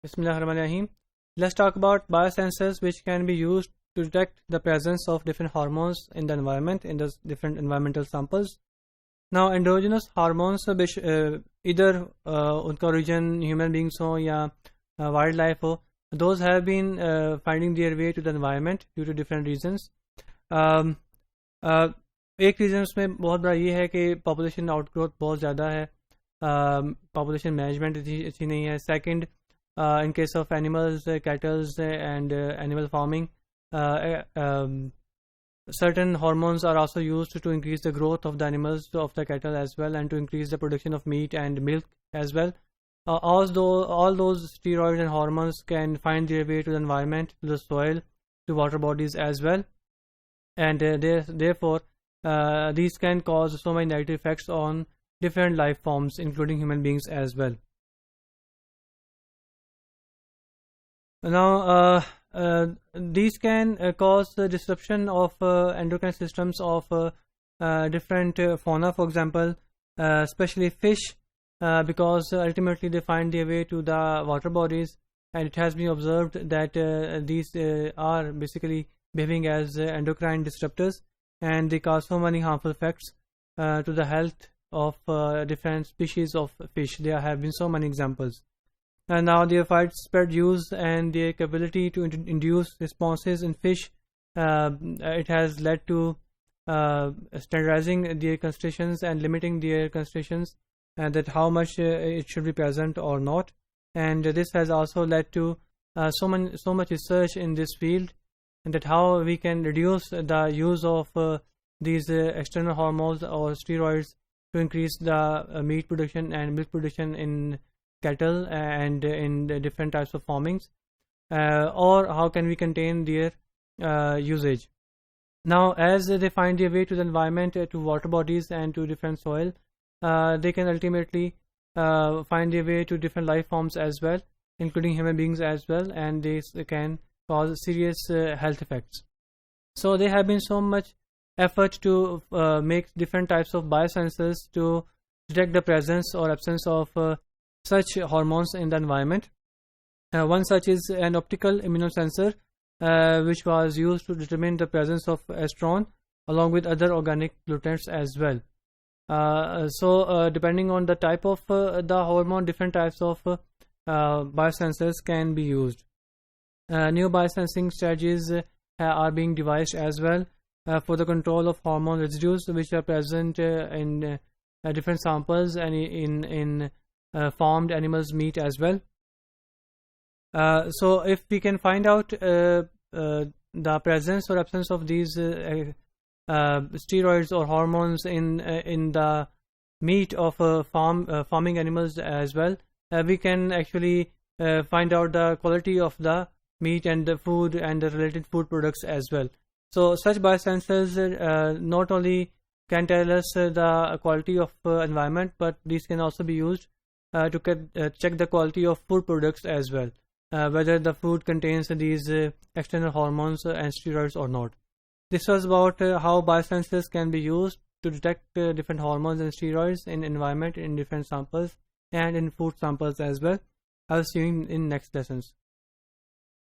Bismillahirrahmanirrahim. Let's talk about biosensors which can be used to detect the presence of different hormones in the environment, in the different environmental samples. Now, endogenous hormones either उनका origin human beings हो या wildlife हो, those have been finding their way to the environment due to different reasons. एक reason उसमें बहुत बड़ा ये है कि पॉपुलेशन आउटग्रोथ बहुत ज़्यादा है, पॉपुलेशन मैनेजमेंट अच्छी नहीं है. Second, in case of animals, cattle and animal farming, certain hormones are also used to increase the growth of the animals, of the cattle as well, and to increase the production of meat and milk as well. Although all those steroids and hormones can find their way to the environment, to the soil, to water bodies as well, and therefore these can cause so many negative effects on different life forms, including human beings as well. Now, these can cause the disruption of endocrine systems of different fauna, for example, especially fish, because ultimately they find their way to the water bodies, and it has been observed that these are basically behaving as endocrine disruptors, and they cause so many harmful effects to the health of different species of fish. There have been so many examples. And now their widespread use and their capability to induce responses in fish, it has led to standardizing their concentrations and limiting their concentrations, and that how much it should be present or not. And this has also led to so much research in this field, and that how we can reduce the use of these external hormones or steroids to increase the meat production and milk production in cattle and in the different types of farmings, or how can we contain their usage. Now, as they find their way to the environment, to water bodies and to different soil, they can ultimately find their way to different life forms as well, including human beings as well, and this can cause serious health effects. So there have been so much effort to make different types of biosensors to detect the presence or absence of such hormones in the environment. One such is an optical immunosensor, which was used to determine the presence of estrone along with other organic pollutants as well. So depending on the type of the hormone, different types of biosensors can be used. New biosensing strategies are being devised as well for the control of hormone residues which are present in different samples and in farmed animals' meat as well. So if we can find out the presence or absence of these steroids or hormones in the meat of farming animals as well, we can actually find out the quality of the meat and the food and the related food products as well. So such biosensors not only can tell us the quality of environment, but these can also be used to check the quality of food products as well, whether the food contains these external hormones and steroids or not. This was about how biosensors can be used to detect different hormones and steroids in environment, in different samples and in food samples as well. I'll see you in next lessons.